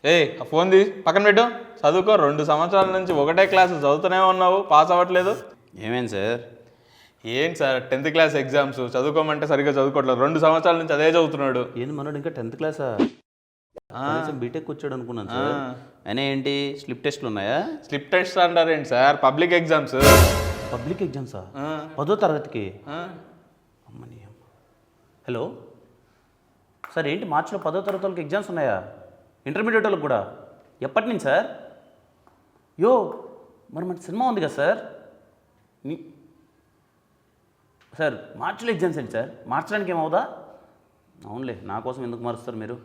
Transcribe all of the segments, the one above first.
ఆ ఫోన్ తీ పక్కన పెట్టు. చదువుకో. 2 సంవత్సరాల నుంచి ఒకటే క్లాసు చదువుతూనే ఉన్నావు, పాస్ అవ్వట్లేదు. ఏమేంటి సార్? ఏంటి సార్ 10th క్లాస్ ఎగ్జామ్స్ చదువుకోమంటే సరిగ్గా చదువుకోవట్లేదు. 2 సంవత్సరాల నుంచి అదే చదువుతున్నాడు. ఏంది మనోడు ఇంకా 10th క్లాసా? బీటెక్ వచ్చాడు అనుకున్నాను సార్. అయినా ఏంటి స్లిప్ టెస్ట్లు ఉన్నాయా? స్లిప్ టెస్ట్ అంటారేంటి సార్? Public exams. పబ్లిక్ ఎగ్జామ్సా? 10వ తరగతికి? అమ్మని అమ్మ. హలో సార్, ఏంటి మార్చిలో 10వ తరగతి వాళ్ళకి ఎగ్జామ్స్ ఉన్నాయా? ఇంటర్మీడియట్ వాళ్ళకి కూడా? ఎప్పటి నుంచి సార్? యో మరి మన సినిమా ఉంది కదా సార్. సార్ మార్చిలో ఎగ్జామ్స్ ఏంటి సార్? మార్చడానికి ఏమవుదా? అవునులే, నా కోసం ఎందుకు మారుస్తారు మీరు?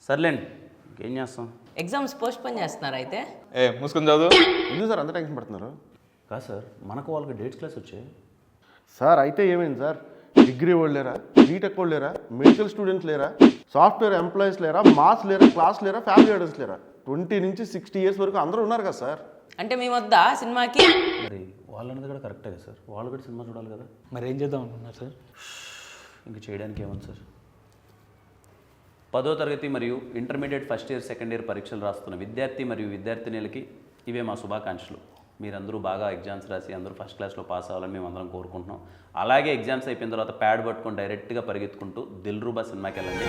సర్లేండి, ఇంకేం చేస్తాం. ఎగ్జామ్స్ పోస్ట్పోన్ చేస్తున్నారు అయితే? మూసుకొని చదువు. ఎందుకు సార్ అంత టెన్షన్ పడుతున్నారు? కాదు సార్, మనకు వాళ్ళకి డేట్స్ క్లాస్ వచ్చాయి సార్. అయితే ఏమైంది సార్? డిగ్రీ వాళ్ళు లేరా? బీటెక్ వాళ్ళు లేరా? మెడికల్ స్టూడెంట్స్ లేరా? సాఫ్ట్వేర్ ఎంప్లాయీస్ లేరా? మాస్ లేరా? క్లాస్ లేరా? ఫ్యామిలీ ఆర్డర్స్ లేరా? 20 నుంచి 60 ఇయర్స్ వరకు అందరూ ఉన్నారు కదా సార్. అంటే మేము వద్దా సినిమాకి? మరి వాళ్ళన్నది కూడా కరెక్టే కదా సార్, వాళ్ళు కూడా సినిమా చూడాలి కదా. మరి ఏం చేద్దాం అనుకున్నారు సార్? ఇంక చేయడానికి ఏముంది సార్. 10వ తరగతి మరియు intermediate first year second year పరీక్షలు రాస్తున్న విద్యార్థి మరియు విద్యార్థినిలకి ఇవే మా శుభాకాంక్షలు. మీరందరూ బాగా ఎగ్జామ్స్ రాసి అందరూ ఫస్ట్ క్లాస్లో పాస్ అవ్వాలని మేము అందరం కోరుకుంటున్నాం. అలాగే ఎగ్జామ్స్ అయిపోయిన తర్వాత ప్యాడ్ పట్టుకొని డైరెక్ట్గా పరిగెత్తుకుంటూ దిల్రూబా సినిమాకి వెళ్ళండి.